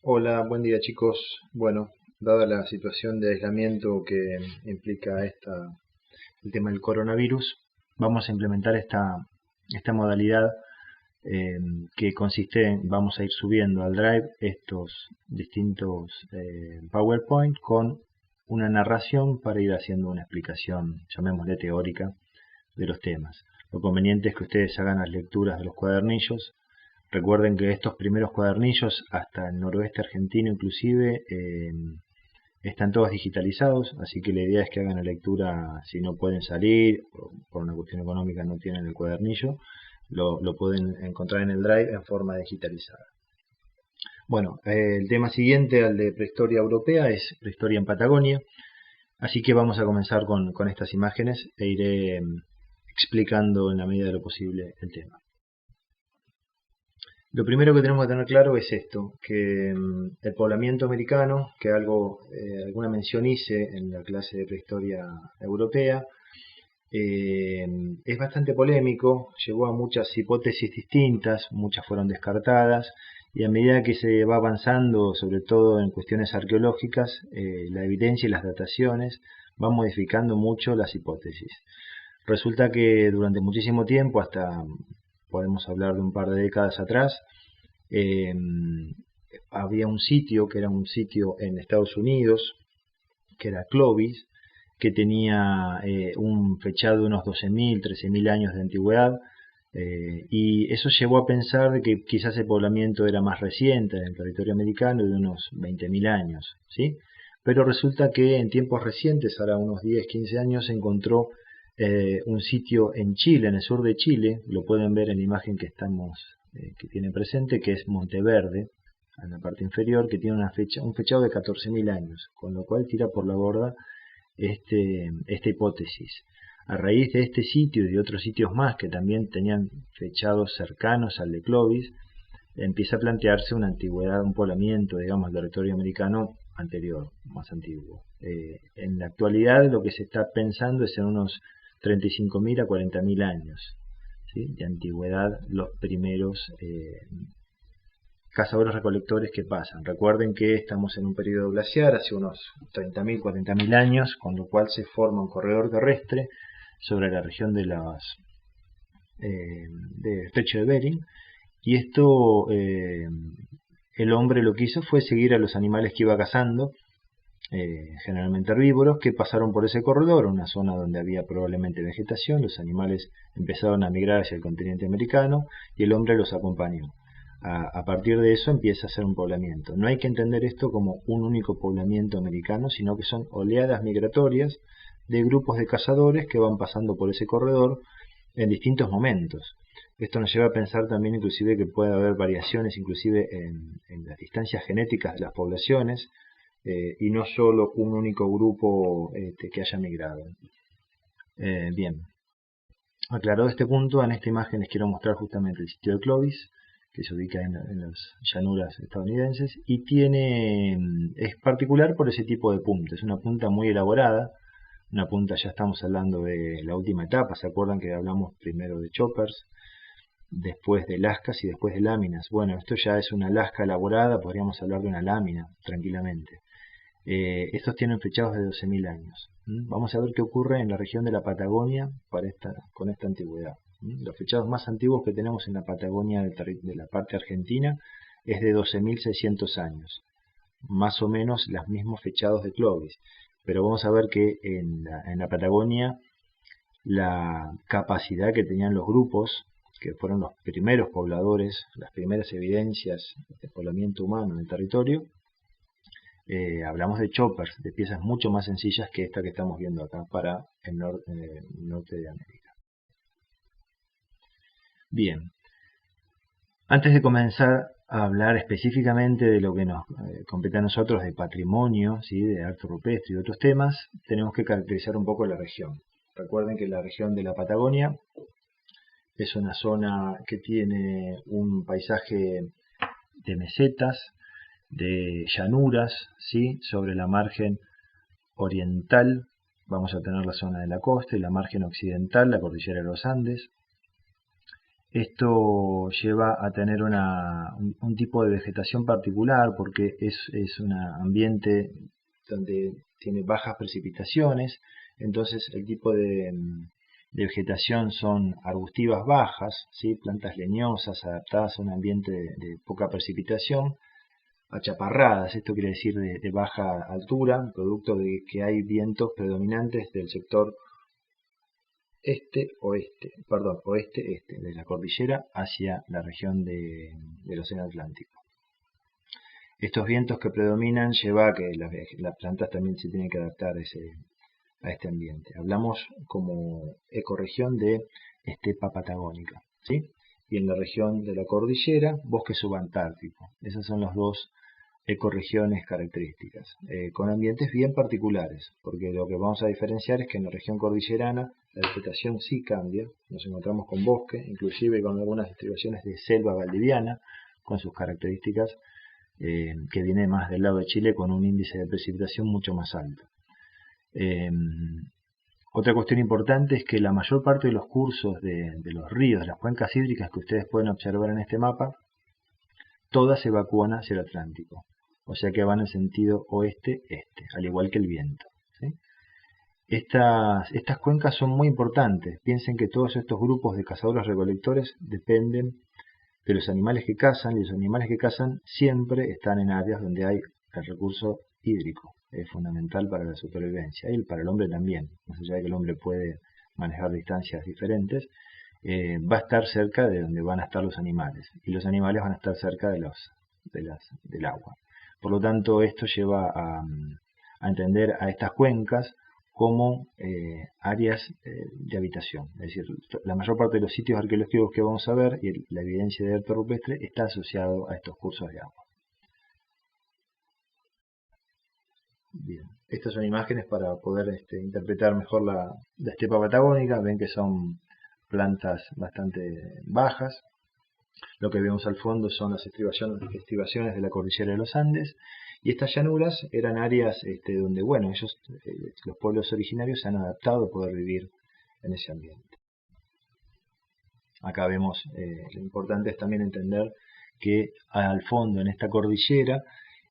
Hola, buen día chicos. Bueno, dada la situación de aislamiento que implica el tema del coronavirus, vamos a implementar esta modalidad eh, que consiste en, vamos a ir subiendo al Drive estos distintos PowerPoint con una narración para ir haciendo una explicación, llamémosle teórica, de los temas. Lo conveniente es que ustedes hagan las lecturas de los cuadernillos. Recuerden que estos primeros cuadernillos, hasta el noroeste argentino inclusive, están todos digitalizados, así que la idea es que hagan la lectura si no pueden salir, o por una cuestión económica no tienen el cuadernillo, lo pueden encontrar en el Drive en forma digitalizada. Bueno, el tema siguiente al de prehistoria europea es prehistoria en Patagonia, así que vamos a comenzar con estas imágenes e iré explicando en la medida de lo posible el tema. Lo primero que tenemos que tener claro es esto, que el poblamiento americano, que alguna mención hice en la clase de prehistoria europea, es bastante polémico, llevó a muchas hipótesis distintas, muchas fueron descartadas, y a medida que se va avanzando, sobre todo en cuestiones arqueológicas, la evidencia y las dataciones van modificando mucho las hipótesis. Resulta que durante muchísimo tiempo, hasta podemos hablar de un par de décadas atrás, eh, había un sitio que era un sitio en Estados Unidos, que era Clovis, que tenía un fechado de unos 12.000, 13.000 años de antigüedad, y eso llevó a pensar de que quizás el poblamiento era más reciente en el territorio americano, de unos 20.000 años, ¿sí? Pero resulta que en tiempos recientes, ahora unos 10, 15 años, se encontró un sitio en Chile, en el sur de Chile, lo pueden ver en la imagen que tiene presente, que es Monteverde, en la parte inferior, que tiene un fechado de 14.000 años, con lo cual tira por la borda esta hipótesis. A raíz de este sitio y de otros sitios más que también tenían fechados cercanos al de Clovis, empieza a plantearse una antigüedad, un poblamiento, digamos, del territorio americano anterior, más antiguo. En la actualidad lo que se está pensando es en unos 35.000 a 40.000 años, ¿sí?, de antigüedad, los primeros cazadores recolectores que pasan. Recuerden que estamos en un periodo glaciar, hace unos 30.000, 40.000 años, con lo cual se forma un corredor terrestre sobre la región del estrecho de Bering, y esto el hombre lo que hizo fue seguir a los animales que iba cazando, generalmente herbívoros, que pasaron por ese corredor, una zona donde había probablemente vegetación. Los animales empezaron a migrar hacia el continente americano y el hombre los acompañó. A partir de eso empieza a ser un poblamiento. No hay que entender esto como un único poblamiento americano, sino que son oleadas migratorias de grupos de cazadores que van pasando por ese corredor en distintos momentos. Esto nos lleva a pensar también inclusive que puede haber variaciones inclusive en las distancias genéticas de las poblaciones, y no solo un único grupo que haya migrado. Bien, aclarado este punto, en esta imagen les quiero mostrar justamente el sitio de Clovis, que se ubica en las llanuras estadounidenses, y es particular por ese tipo de punta. Es una punta muy elaborada, una punta, ya estamos hablando de la última etapa. ¿Se acuerdan que hablamos primero de choppers, después de lascas y después de láminas? Bueno, esto ya es una lasca elaborada, podríamos hablar de una lámina tranquilamente. Estos tienen fechados de 12.000 años. Vamos a ver qué ocurre en la región de la Patagonia con esta antigüedad. Los fechados más antiguos que tenemos en la Patagonia de la parte argentina es de 12.600 años, más o menos los mismos fechados de Clovis. Pero vamos a ver que en la Patagonia la capacidad que tenían los grupos, que fueron los primeros pobladores, las primeras evidencias de poblamiento humano en el territorio, hablamos de choppers, de piezas mucho más sencillas que esta que estamos viendo acá para el norte de América. Bien, antes de comenzar a hablar específicamente de lo que nos compete a nosotros de patrimonio, ¿sí?, de arte rupestre y otros temas, tenemos que caracterizar un poco la región. Recuerden que la región de la Patagonia es una zona que tiene un paisaje de mesetas, de llanuras, ¿sí?, sobre la margen oriental vamos a tener la zona de la costa y la margen occidental, la cordillera de los Andes. Esto lleva a tener un tipo de vegetación particular porque es un ambiente donde tiene bajas precipitaciones, entonces el tipo de vegetación son arbustivas bajas, ¿sí? Plantas leñosas adaptadas a un ambiente de poca precipitación, achaparradas, esto quiere decir de baja altura, producto de que hay vientos predominantes del sector oeste-este de la cordillera hacia la región del Océano Atlántico. Estos vientos que predominan lleva a que las plantas también se tienen que adaptar a este ambiente. Hablamos como ecorregión de estepa patagónica, ¿sí? Y en la región de la cordillera, bosque subantártico. Esas son las dos ecorregiones características, con ambientes bien particulares, porque lo que vamos a diferenciar es que en la región cordillerana la vegetación sí cambia, nos encontramos con bosque, inclusive con algunas distribuciones de selva valdiviana, con sus características, que viene más del lado de Chile con un índice de precipitación mucho más alto. Otra cuestión importante es que la mayor parte de los cursos de los ríos, de las cuencas hídricas que ustedes pueden observar en este mapa, todas evacúan hacia el Atlántico, o sea que van en sentido oeste-este, al igual que el viento, ¿sí? Estas cuencas son muy importantes. Piensen que todos estos grupos de cazadores-recolectores dependen de los animales que cazan, y los animales que cazan siempre están en áreas donde hay el recurso hídrico. Es fundamental para la supervivencia y para el hombre también, más allá de que el hombre puede manejar distancias diferentes, va a estar cerca de donde van a estar los animales, y los animales van a estar cerca del agua. Por lo tanto, esto lleva a entender a estas cuencas como áreas de habitación. Es decir, la mayor parte de los sitios arqueológicos que vamos a ver y la evidencia de arte rupestre está asociado a estos cursos de agua. Bien, estas son imágenes para poder interpretar mejor la estepa patagónica. Ven que son plantas bastante bajas. Lo que vemos al fondo son las estribaciones de la cordillera de los Andes, y estas llanuras eran áreas donde, bueno, los pueblos originarios se han adaptado a poder vivir en ese ambiente. Acá vemos, lo importante es también entender que al fondo, en esta cordillera,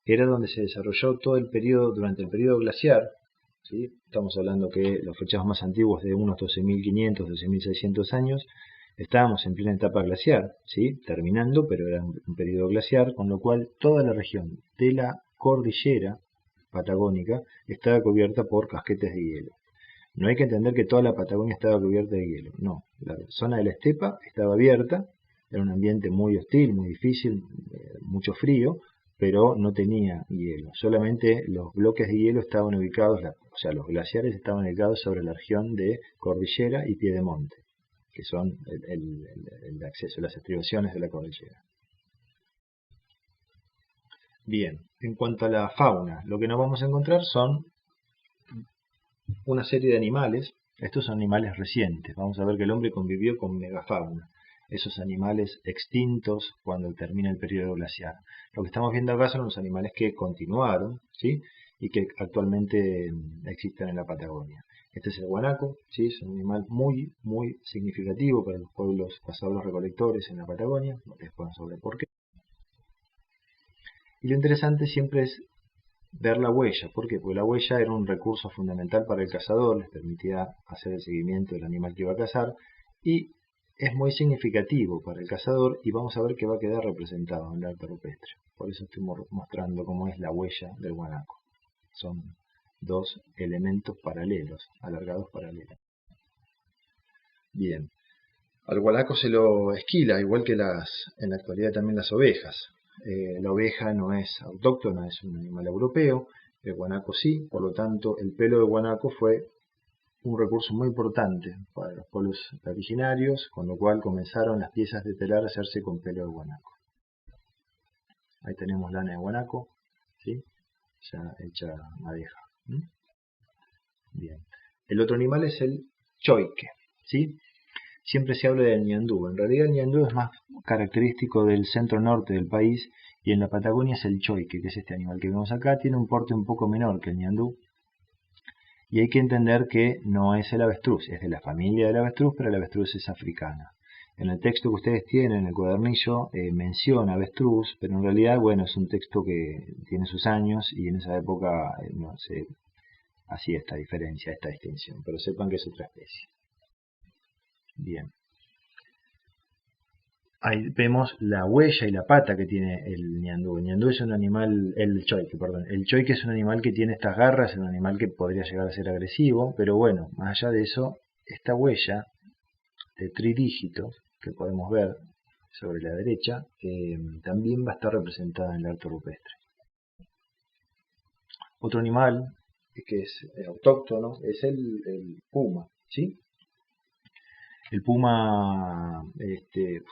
era donde se desarrolló todo el periodo, durante el periodo glaciar, ¿sí? Estamos hablando que los fechados más antiguos de unos 12.500, 12.600 años, estábamos en plena etapa glaciar, ¿sí? Terminando, pero era un periodo glaciar, con lo cual toda la región de la cordillera patagónica estaba cubierta por casquetes de hielo. No hay que entender que toda la Patagonia estaba cubierta de hielo, no. La zona de la estepa estaba abierta, era un ambiente muy hostil, muy difícil, mucho frío, pero no tenía hielo. Solamente los bloques de hielo estaban ubicados, o sea, los glaciares estaban ubicados sobre la región de cordillera y piedemonte, que son el acceso, las estribaciones de la cordillera. Bien, en cuanto a la fauna, lo que nos vamos a encontrar son una serie de animales. Estos son animales recientes. Vamos a ver que el hombre convivió con megafauna, esos animales extintos cuando termina el periodo glaciar. Lo que estamos viendo acá son los animales que continuaron, ¿sí? Y que actualmente existen en la Patagonia. Este es el guanaco, ¿sí? Es un animal muy, muy significativo para los pueblos cazadores recolectores en la Patagonia. Después vamos a ver por qué. Y lo interesante siempre es ver la huella. ¿Por qué? Porque la huella era un recurso fundamental para el cazador, les permitía hacer el seguimiento del animal que iba a cazar, y es muy significativo para el cazador, y vamos a ver que va a quedar representado en el arte rupestre. Por eso estoy mostrando cómo es la huella del guanaco. Son dos elementos paralelos, alargados paralelos. Bien, al guanaco se lo esquila, igual que en la actualidad también las ovejas. La oveja no es autóctona, es un animal europeo, el guanaco sí, por lo tanto el pelo de guanaco fue un recurso muy importante para los pueblos originarios, con lo cual comenzaron las piezas de telar a hacerse con pelo de guanaco. Ahí tenemos lana de guanaco, ¿sí? Ya hecha madeja. Bien. El otro animal es el choique, ¿sí? Siempre se habla del ñandú. En realidad el ñandú es más característico del centro norte del país, y en la Patagonia es el choique, que es este animal que vemos acá. Tiene un porte un poco menor que el ñandú, y hay que entender que no es el avestruz, es de la familia del avestruz, pero el avestruz es africana. En el texto que ustedes tienen, en el cuadernillo, menciona avestruz, pero en realidad, bueno, es un texto que tiene sus años y en esa época no se hacía esta diferencia, esta distinción, pero sepan que es otra especie. Bien. Ahí vemos la huella y la pata que tiene el ñandú. El ñandú es un animal, el choique, perdón. El choique es un animal que tiene estas garras, es un animal que podría llegar a ser agresivo, pero bueno, más allá de eso, esta huella de tridígitos que podemos ver sobre la derecha, también va a estar representada en el arte rupestre. Otro animal que es autóctono es el puma, ¿sí? El puma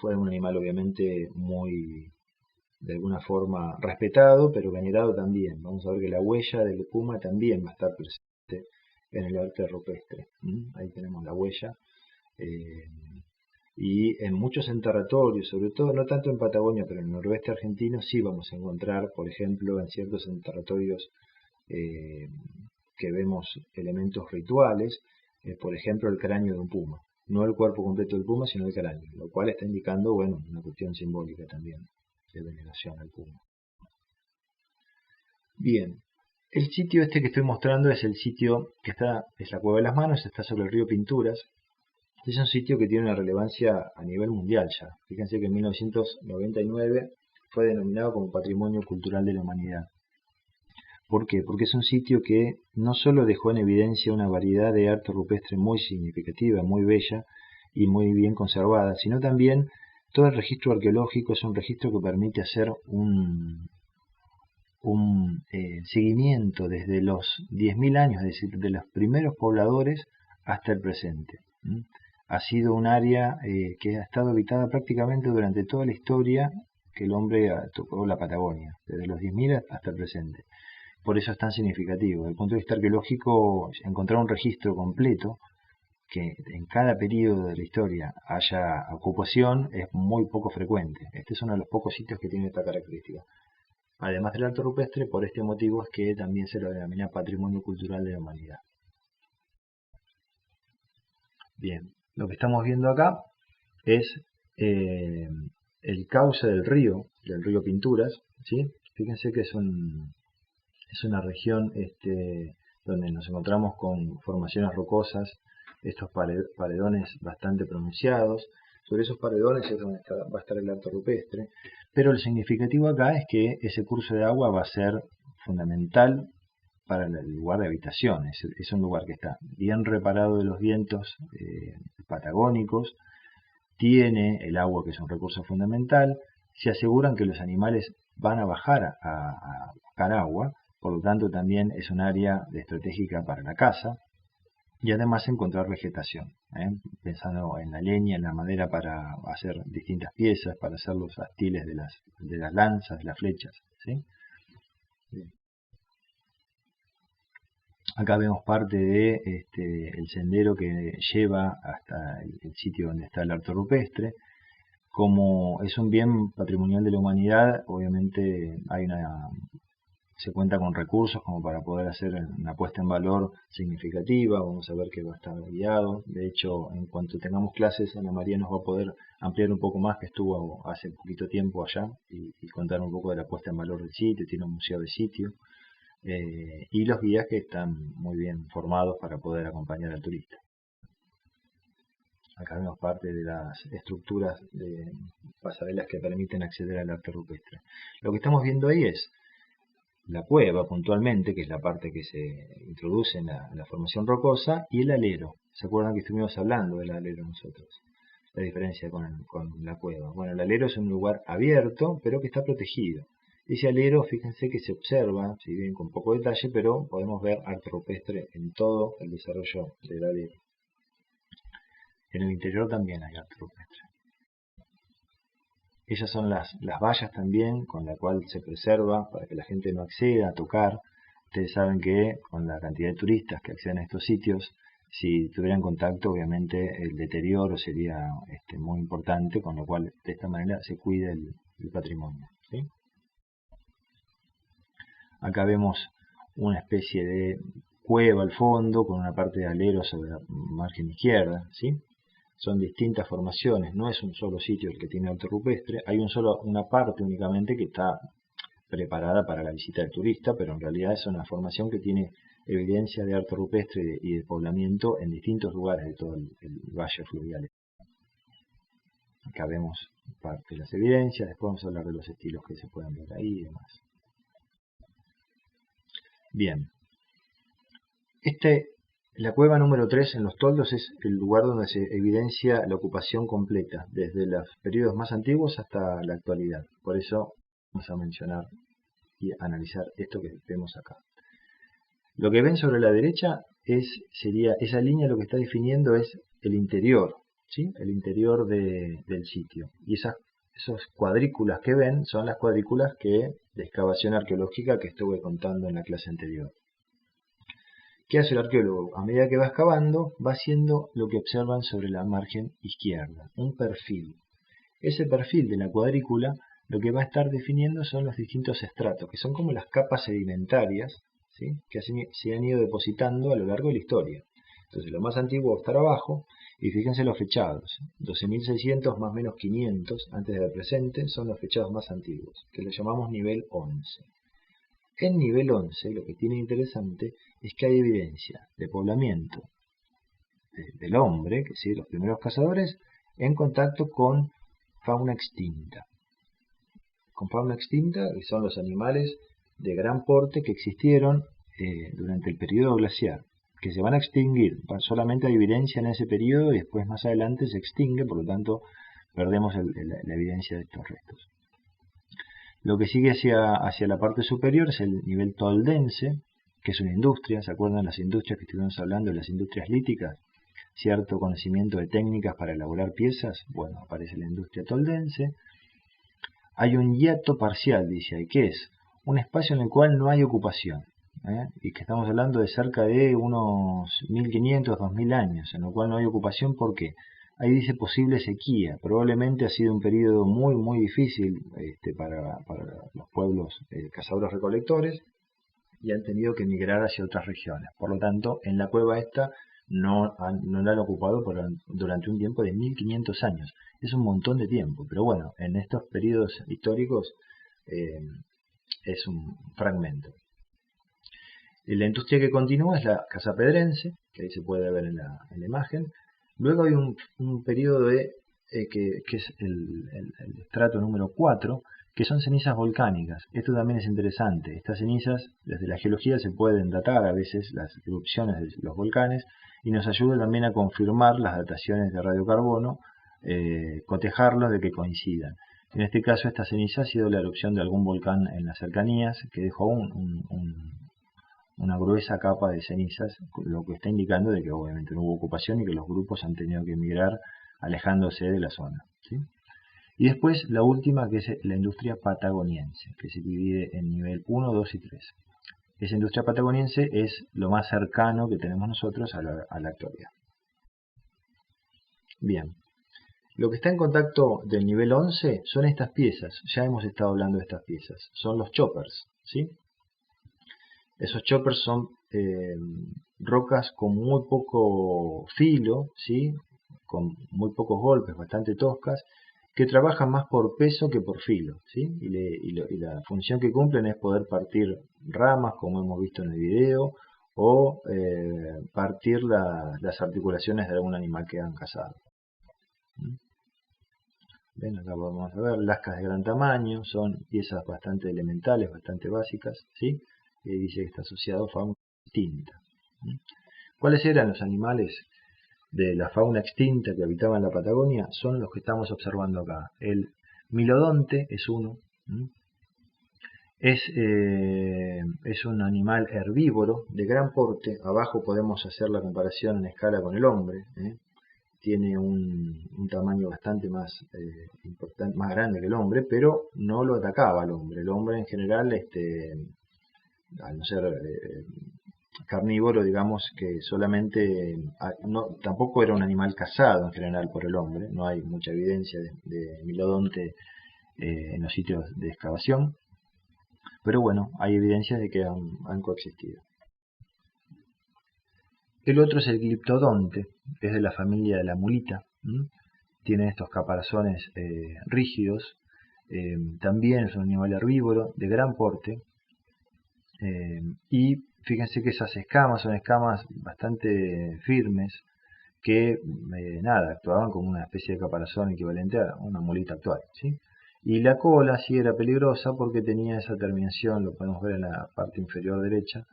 fue un animal obviamente muy, de alguna forma, respetado, pero venerado también. Vamos a ver que la huella del puma también va a estar presente en el arte rupestre. Ahí tenemos la huella. Y en muchos enterratorios, sobre todo, no tanto en Patagonia, pero en el noroeste argentino, sí vamos a encontrar, por ejemplo, en ciertos enterratorios que vemos elementos rituales, por ejemplo, el cráneo de un puma. No el cuerpo completo del puma, sino el cráneo, lo cual está indicando, bueno, una cuestión simbólica también de veneración al puma. Bien, el sitio este que estoy mostrando es el sitio que es la Cueva de las Manos, está sobre el río Pinturas. Es un sitio que tiene una relevancia a nivel mundial ya. Fíjense que en 1999 fue denominado como Patrimonio Cultural de la Humanidad. ¿Por qué? Porque es un sitio que no solo dejó en evidencia una variedad de arte rupestre muy significativa, muy bella y muy bien conservada, sino también todo el registro arqueológico es un registro que permite hacer un seguimiento desde los 10.000 años, es decir, de los primeros pobladores hasta el presente. Ha sido un área que ha estado habitada prácticamente durante toda la historia que el hombre tocó la Patagonia, desde los 10.000 hasta el presente. Por eso es tan significativo. Desde el punto de vista arqueológico, encontrar un registro completo que en cada periodo de la historia haya ocupación es muy poco frecuente. Este es uno de los pocos sitios que tiene esta característica. Además del arte rupestre, por este motivo es que también se lo denomina Patrimonio Cultural de la Humanidad. Bien, lo que estamos viendo acá es el cauce del río Pinturas, ¿sí? Fíjense que es una región donde nos encontramos con formaciones rocosas, estos paredones bastante pronunciados. Sobre esos paredones es donde va a estar el arte rupestre, pero lo significativo acá es que ese curso de agua va a ser fundamental para el lugar de habitación. Es un lugar que está bien reparado de los vientos patagónicos, tiene el agua que es un recurso fundamental, se aseguran que los animales van a bajar a buscar agua, por lo tanto también es un área estratégica para la caza y además encontrar vegetación, pensando en la leña, en la madera para hacer distintas piezas, para hacer los astiles de las lanzas, de las flechas, ¿sí? Acá vemos parte de el sendero que lleva hasta el sitio donde está el arte rupestre. Como es un bien patrimonial de la humanidad, obviamente se cuenta con recursos como para poder hacer una puesta en valor significativa. Vamos a ver que va a estar guiado. De hecho, en cuanto tengamos clases, Ana María nos va a poder ampliar un poco más, que estuvo hace poquito tiempo allá, y contar un poco de la puesta en valor del sitio. Tiene un museo de sitio. Y los guías que están muy bien formados para poder acompañar al turista. Acá vemos parte de las estructuras de pasarelas que permiten acceder al arte rupestre. Lo que estamos viendo ahí es la cueva puntualmente, que es la parte que se introduce en la formación rocosa, y el alero. ¿Se acuerdan que estuvimos hablando del alero nosotros? La diferencia con la cueva. Bueno, el alero es un lugar abierto, pero que está protegido. Ese alero, fíjense que se observa, si bien con poco detalle, pero podemos ver arte rupestre en todo el desarrollo del alero. En el interior también hay arte rupestre. Esas son las vallas también, con la cual se preserva para que la gente no acceda a tocar. Ustedes saben que con la cantidad de turistas que acceden a estos sitios, si tuvieran contacto, obviamente el deterioro sería muy importante, con lo cual de esta manera se cuida el patrimonio, ¿sí? Acá vemos una especie de cueva al fondo con una parte de alero sobre la margen izquierda, ¿sí? son distintas formaciones, no es un solo sitio el que tiene arte rupestre, hay una parte únicamente que está preparada para la visita del turista, pero en realidad es una formación que tiene evidencia de arte rupestre y de poblamiento en distintos lugares de todo el valle fluvial. Acá vemos parte de las evidencias, después vamos a hablar de los estilos que se pueden ver ahí y demás. Bien, la cueva número 3 en los toldos es el lugar donde se evidencia la ocupación completa, desde los periodos más antiguos hasta la actualidad. Por eso vamos a mencionar y analizar esto que vemos acá. Lo que ven sobre la derecha sería esa línea, lo que está definiendo es el interior, ¿sí? El interior del sitio. Y esas cuadrículas que ven son las cuadrículas de excavación arqueológica que estuve contando en la clase anterior. ¿Qué hace el arqueólogo? A medida que va excavando, va haciendo lo que observan sobre la margen izquierda, un perfil. Ese perfil de la cuadrícula lo que va a estar definiendo son los distintos estratos, que son como las capas sedimentarias, ¿sí? Que se han ido depositando a lo largo de la historia. Entonces lo más antiguo va a estar abajo, y fíjense los fechados, 12.600 más o menos 500 antes del presente son los fechados más antiguos, que los llamamos nivel 11. En nivel 11 lo que tiene interesante es que hay evidencia de poblamiento del hombre, que sí, los primeros cazadores, en contacto con fauna extinta. Con fauna extinta, que son los animales de gran porte que existieron durante el periodo glaciar, que se van a extinguir. Solamente hay evidencia en ese periodo y después más adelante se extingue, por lo tanto perdemos la evidencia de estos restos. Lo que sigue hacia la parte superior es el nivel toldense, que es una industria. ¿Se acuerdan las industrias que estuvimos hablando, las industrias líticas? Cierto conocimiento de técnicas para elaborar piezas. Bueno, aparece la industria toldense. Hay un hiato parcial, dice ahí, que es un espacio en el cual no hay ocupación, y que estamos hablando de cerca de unos 1500, 2000 años, en el cual no hay ocupación. ¿Por qué? Ahí dice posible sequía, probablemente ha sido un periodo muy muy difícil para los pueblos cazadores recolectores y han tenido que migrar hacia otras regiones. Por lo tanto, en la cueva esta no la han ocupado durante un tiempo de 1500 años. Es un montón de tiempo, pero bueno, en estos periodos históricos es un fragmento. La industria que continúa es la casapedrense, que ahí se puede ver en la imagen. Luego hay un periodo que es el estrato número 4, que son cenizas volcánicas. Esto también es interesante. Estas cenizas, desde la geología, se pueden datar a veces las erupciones de los volcanes y nos ayuda también a confirmar las dataciones de radiocarbono, cotejarlos de que coincidan. En este caso, esta ceniza ha sido la erupción de algún volcán en las cercanías que dejó una gruesa capa de cenizas, lo que está indicando de que obviamente no hubo ocupación y que los grupos han tenido que emigrar alejándose de la zona, ¿sí? Y después la última, que es la industria patagoniense, que se divide en nivel 1, 2 y 3. Esa industria patagoniense es lo más cercano que tenemos nosotros a la actualidad. Bien, lo que está en contacto del nivel 11 son estas piezas. Ya hemos estado hablando de estas piezas, son los choppers, ¿sí? Esos choppers son rocas con muy poco filo, ¿sí? Con muy pocos golpes, bastante toscas, que trabajan más por peso que por filo, ¿sí? Y la función que cumplen es poder partir ramas, como hemos visto en el video, o partir las articulaciones de algún animal que han cazado. Ven, acá vamos a ver lascas de gran tamaño, son piezas bastante elementales, bastante básicas, ¿sí? Dice que está asociado a fauna extinta. ¿Cuáles eran los animales de la fauna extinta que habitaba en la Patagonia? Son los que estamos observando acá. El milodonte es uno. Es un animal herbívoro de gran porte. Abajo podemos hacer la comparación en escala con el hombre. Tiene un tamaño bastante más importante, más grande que el hombre, pero no lo atacaba al hombre. El hombre en general, al no ser carnívoro, digamos que solamente, tampoco era un animal cazado en general por el hombre. No hay mucha evidencia de milodonte en los sitios de excavación, pero bueno, hay evidencias de que han coexistido. El otro es el gliptodonte, que es de la familia de la mulita, ¿Mm? Tiene estos caparazones rígidos. También es un animal herbívoro de gran porte. Y fíjense que esas escamas son escamas bastante firmes que actuaban como una especie de caparazón equivalente a una mulita actual, ¿sí? Y la cola sí era peligrosa porque tenía esa terminación, lo podemos ver en la parte inferior derecha,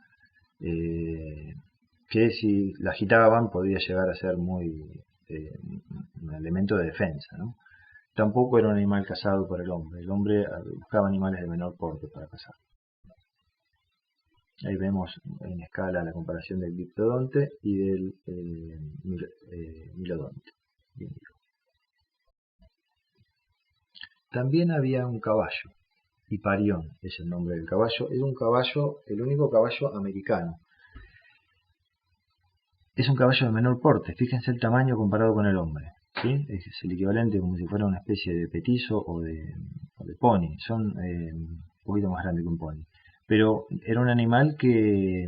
que si la agitaban podía llegar a ser un elemento de defensa, ¿no? Tampoco era un animal cazado por el hombre buscaba animales de menor porte para cazar. Ahí vemos en escala la comparación del diptodonte y del milodonte. Bien. También había un caballo, Hiparión es el nombre del caballo. Es un caballo, el único caballo americano. Es un caballo de menor porte, fíjense el tamaño comparado con el hombre, ¿sí? Es el equivalente como si fuera una especie de petizo o de pony. Son un poquito más grandes que un pony. Pero era un animal que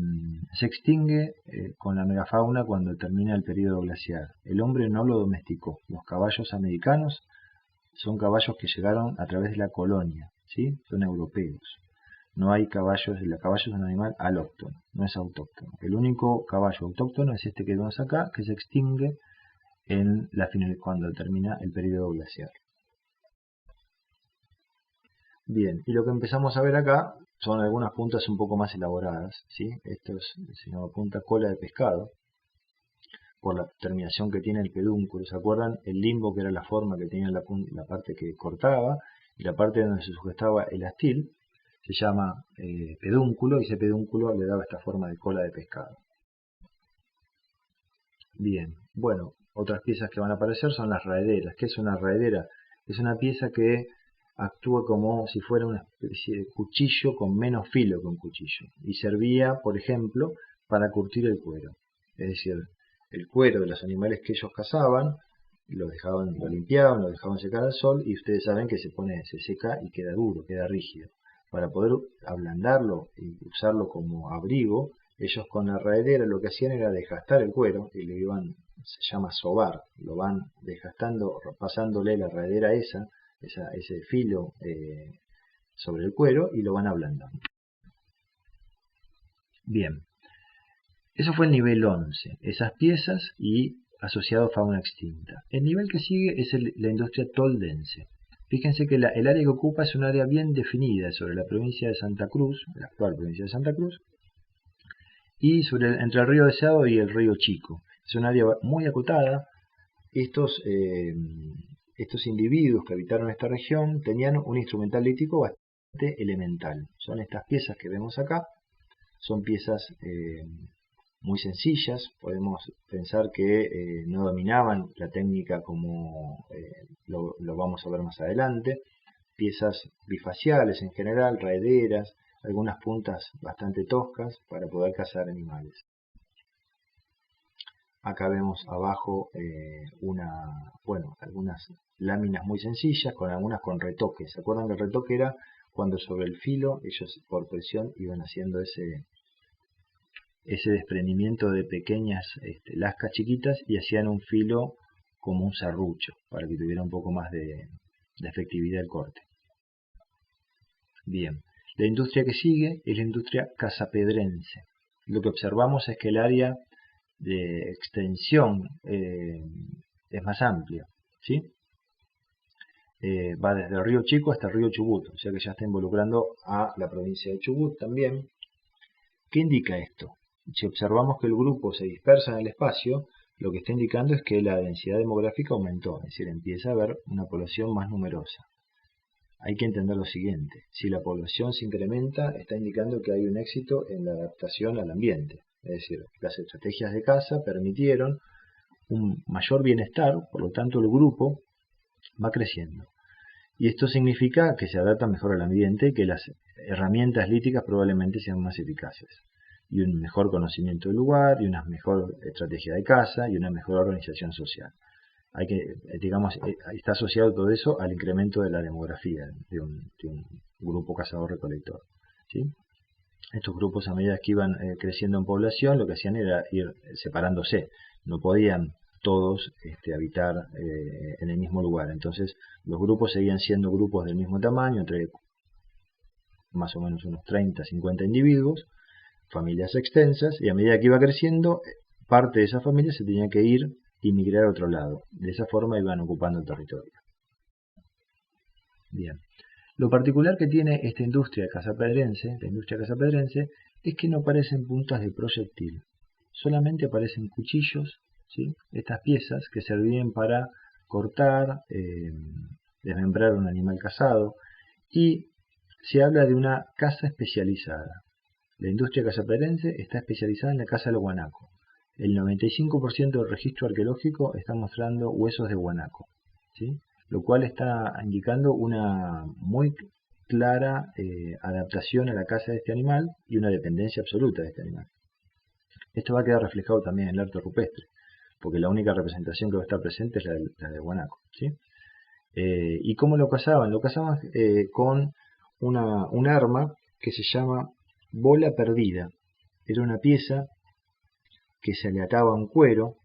se extingue con la megafauna cuando termina el periodo glaciar. El hombre no lo domesticó. Los caballos americanos son caballos que llegaron a través de la colonia, ¿sí? Son europeos. No hay caballos, el caballo es un animal alóctono, no es autóctono. El único caballo autóctono es este que vemos acá, que se extingue cuando termina el periodo glaciar. Bien, y lo que empezamos a ver acá son algunas puntas un poco más elaboradas, ¿sí? Esto se llama punta cola de pescado, por la terminación que tiene el pedúnculo. ¿Se acuerdan? El limbo, que era la forma que tenía la parte que cortaba, y la parte donde se sujetaba el astil, se llama pedúnculo, y ese pedúnculo le daba esta forma de cola de pescado. Bien, bueno, otras piezas que van a aparecer son las raederas. ¿Qué es una raedera? Es una pieza que actúa como si fuera una especie de cuchillo con menos filo que un cuchillo, y servía, por ejemplo, para curtir el cuero. Es decir, el cuero de los animales que ellos cazaban, lo limpiaban, lo dejaban secar al sol, y ustedes saben que se seca y queda duro, queda rígido. Para poder ablandarlo y usarlo como abrigo, ellos con la raedera lo que hacían era desgastar el cuero, y se llama sobar, lo van desgastando, pasándole la raedera ese filo sobre el cuero, y lo van ablandando. Bien, eso fue el nivel 11, esas piezas y asociado a fauna extinta. El nivel que sigue es la industria toldense. Fíjense que el área que ocupa es un área bien definida sobre la provincia de Santa Cruz, la actual provincia de Santa Cruz, y entre el río Deseado y el río Chico. Es un área muy acotada. Estos individuos que habitaron esta región tenían un instrumental lítico bastante elemental. Son estas piezas que vemos acá, son piezas muy sencillas. Podemos pensar que no dominaban la técnica como lo vamos a ver más adelante. Piezas bifaciales en general, raederas, algunas puntas bastante toscas para poder cazar animales. Acá vemos abajo algunas láminas muy sencillas, algunas con retoques. ¿Se acuerdan que el retoque era cuando sobre el filo ellos por presión iban haciendo ese desprendimiento de pequeñas lascas chiquitas y hacían un filo como un serrucho para que tuviera un poco más de efectividad el corte? Bien, la industria que sigue es la industria cazapedrense. Lo que observamos es que el área de extensión es más amplia, ¿sí? Va desde el río Chico hasta el río Chubut, o sea que ya está involucrando a la provincia de Chubut también. ¿Qué indica esto? Si observamos que el grupo se dispersa en el espacio, lo que está indicando es que la densidad demográfica aumentó, es decir, empieza a haber una población más numerosa. Hay que entender lo siguiente: si la población se incrementa, está indicando que hay un éxito en la adaptación al ambiente. Es decir, las estrategias de caza permitieron un mayor bienestar, por lo tanto el grupo va creciendo. Y esto significa que se adapta mejor al ambiente y que las herramientas líticas probablemente sean más eficaces. Y un mejor conocimiento del lugar, y una mejor estrategia de caza, y una mejor organización social. Está asociado todo eso al incremento de la demografía de un grupo cazador-recolector, ¿sí? Estos grupos, a medida que iban creciendo en población, lo que hacían era ir separándose. No podían todos habitar en el mismo lugar. Entonces los grupos seguían siendo grupos del mismo tamaño, entre más o menos unos 30, 50 individuos, familias extensas, y a medida que iba creciendo, parte de esa familia se tenía que ir y migrar a otro lado. De esa forma iban ocupando el territorio. Bien. Lo particular que tiene esta industria casapedrense, la industria casapedrense, es que no aparecen puntas de proyectil. Solamente aparecen cuchillos, ¿sí? Estas piezas que servían para cortar, desmembrar un animal cazado, y se habla de una caza especializada. La industria casapedrense está especializada en la caza del guanaco. El 95% del registro arqueológico está mostrando huesos de guanaco, ¿sí? Lo cual está indicando una muy clara adaptación a la caza de este animal y una dependencia absoluta de este animal. Esto va a quedar reflejado también en el arte rupestre, porque la única representación que va a estar presente es la del guanaco, ¿sí? ¿Y cómo lo cazaban? Lo cazaban con un arma que se llama bola perdida. Era una pieza que se le ataba a un cuero,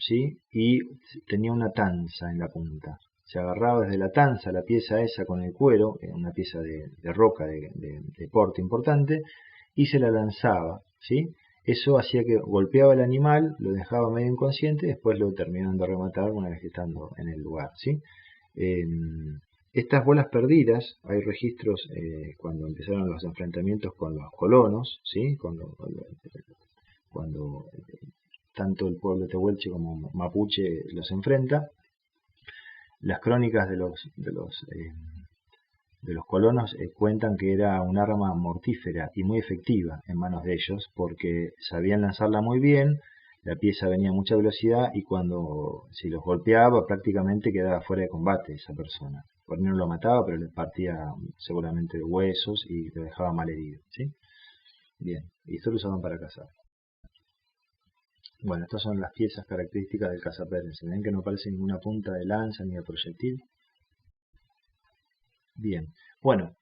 ¿sí? Y tenía una tanza en la punta. Se agarraba desde la tanza la pieza esa con el cuero, una pieza de roca de porte importante, y se la lanzaba, ¿sí? Eso hacía que golpeaba al animal, lo dejaba medio inconsciente y después lo terminaban de rematar una vez que estando en el lugar, ¿sí? Estas bolas perdidas, hay registros cuando empezaron los enfrentamientos con los colonos, ¿sí? Cuando tanto el pueblo tehuelche como mapuche los enfrenta. Las crónicas de los colonos cuentan que era un arma mortífera y muy efectiva en manos de ellos, porque sabían lanzarla muy bien, la pieza venía a mucha velocidad y si los golpeaba prácticamente quedaba fuera de combate esa persona. Por ahí no lo mataba, pero le partía seguramente huesos y lo dejaba mal herido, ¿sí? Bien, y esto lo usaban para cazar. Bueno, estas son las piezas características del casapedrense. ¿Ven que no aparece ninguna punta de lanza ni de proyectil? Bien, bueno,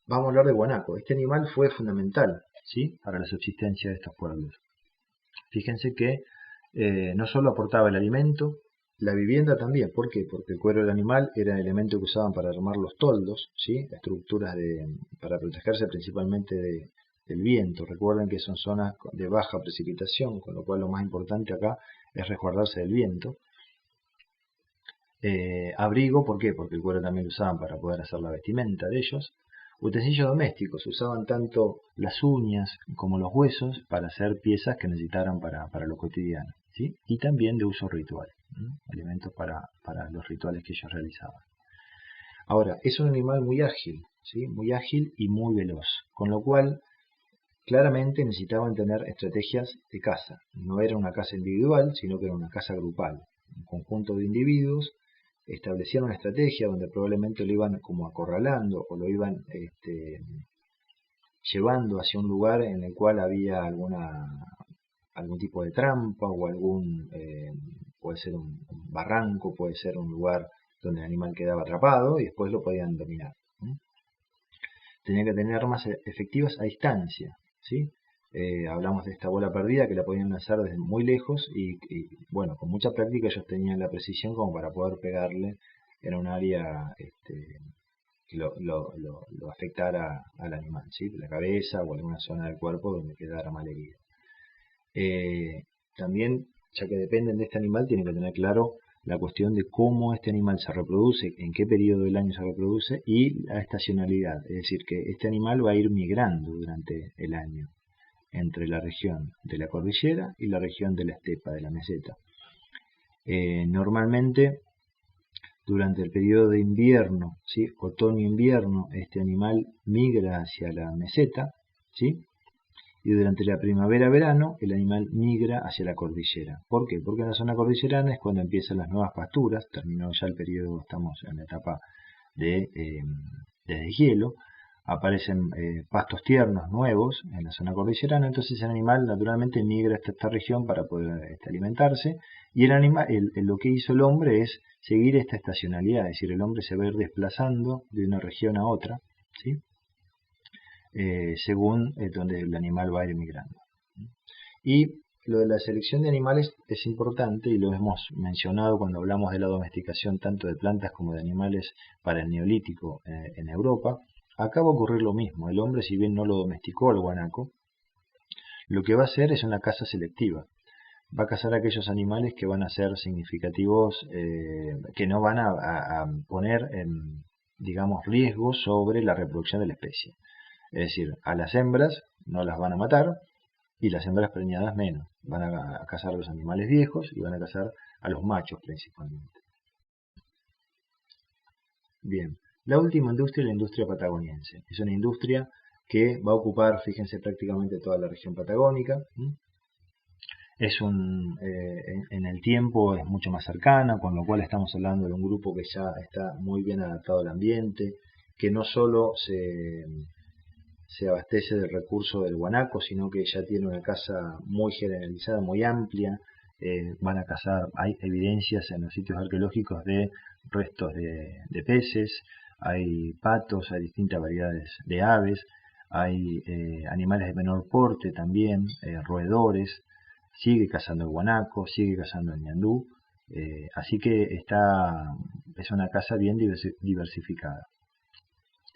vamos a hablar de guanaco. Este animal fue fundamental, ¿sí?, para la subsistencia de estos pueblos. Fíjense que no solo aportaba el alimento, la vivienda también. ¿Por qué? Porque el cuero del animal era el elemento que usaban para armar los toldos, ¿sí?, estructuras para protegerse principalmente del viento. Recuerden que son zonas de baja precipitación, con lo cual lo más importante acá es resguardarse del viento. Abrigo, ¿por qué? Porque el cuero también lo usaban para poder hacer la vestimenta de ellos. Utensilios domésticos, usaban tanto las uñas como los huesos para hacer piezas que necesitaran para lo cotidiano, ¿sí? Y también de uso ritual, alimentos para los rituales que ellos realizaban. Ahora, es un animal muy ágil, ¿sí?, muy ágil y muy veloz, con lo cual claramente necesitaban tener estrategias de caza. No era una caza individual, sino que era una caza grupal. Un conjunto de individuos establecían una estrategia donde probablemente lo iban como acorralando o lo iban llevando hacia un lugar en el cual había algún tipo de trampa o puede ser un barranco, puede ser un lugar donde el animal quedaba atrapado y después lo podían dominar. Tenían que tener armas efectivas a distancia, ¿sí? Hablamos de esta bola perdida que la podían lanzar desde muy lejos y bueno, con mucha práctica ellos tenían la precisión como para poder pegarle en un área que lo afectara al animal, ¿sí?, la cabeza o alguna zona del cuerpo donde quedara mal herido. También, ya que dependen de este animal, tienen que tener claro la cuestión de cómo este animal se reproduce, en qué periodo del año se reproduce y la estacionalidad, es decir, que este animal va a ir migrando durante el año entre la región de la cordillera y la región de la estepa, de la meseta. Normalmente, durante el periodo de invierno, ¿sí?, otoño-invierno, este animal migra hacia la meseta, ¿sí?, y durante la primavera-verano el animal migra hacia la cordillera. ¿Por qué? Porque en la zona cordillerana es cuando empiezan las nuevas pasturas, terminó ya el periodo, estamos en la etapa de deshielo, aparecen pastos tiernos nuevos en la zona cordillerana, entonces el animal naturalmente migra hasta esta región para poder alimentarse, y lo que hizo el hombre es seguir esta estacionalidad, es decir, el hombre se va a ir desplazando de una región a otra, ¿sí?, según donde el animal va a ir migrando. Y lo de la selección de animales es importante y lo hemos mencionado cuando hablamos de la domesticación tanto de plantas como de animales para el neolítico en Europa. Acá va a ocurrir lo mismo. El hombre, si bien no lo domesticó al guanaco, lo que va a hacer es una caza selectiva. Va a cazar aquellos animales que van a ser significativos, que no van a poner digamos, riesgo sobre la reproducción de la especie. Es decir, a las hembras no las van a matar y las hembras preñadas menos. Van a cazar a los animales viejos y van a cazar a los machos principalmente. Bien, la última industria es la industria patagoniense. Es una industria que va a ocupar, fíjense, prácticamente toda la región patagónica. En el tiempo es mucho más cercana, con lo cual estamos hablando de un grupo que ya está muy bien adaptado al ambiente, que no solo se abastece del recurso del guanaco, sino que ya tiene una caza muy generalizada, muy amplia. Van a cazar, hay evidencias en los sitios arqueológicos de restos de peces, hay patos, hay distintas variedades de aves, hay animales de menor porte también, roedores. Sigue cazando el guanaco, sigue cazando el ñandú, así que es una caza bien diversificada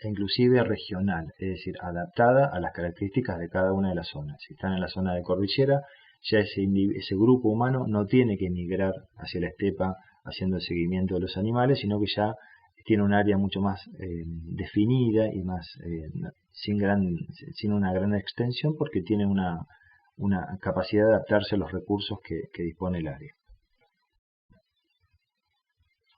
e inclusive regional, es decir, adaptada a las características de cada una de las zonas. Si están en la zona de cordillera, ya ese grupo humano no tiene que migrar hacia la estepa haciendo el seguimiento de los animales, sino que ya tiene un área mucho más definida y más sin una gran extensión, porque tiene una capacidad de adaptarse a los recursos que dispone el área.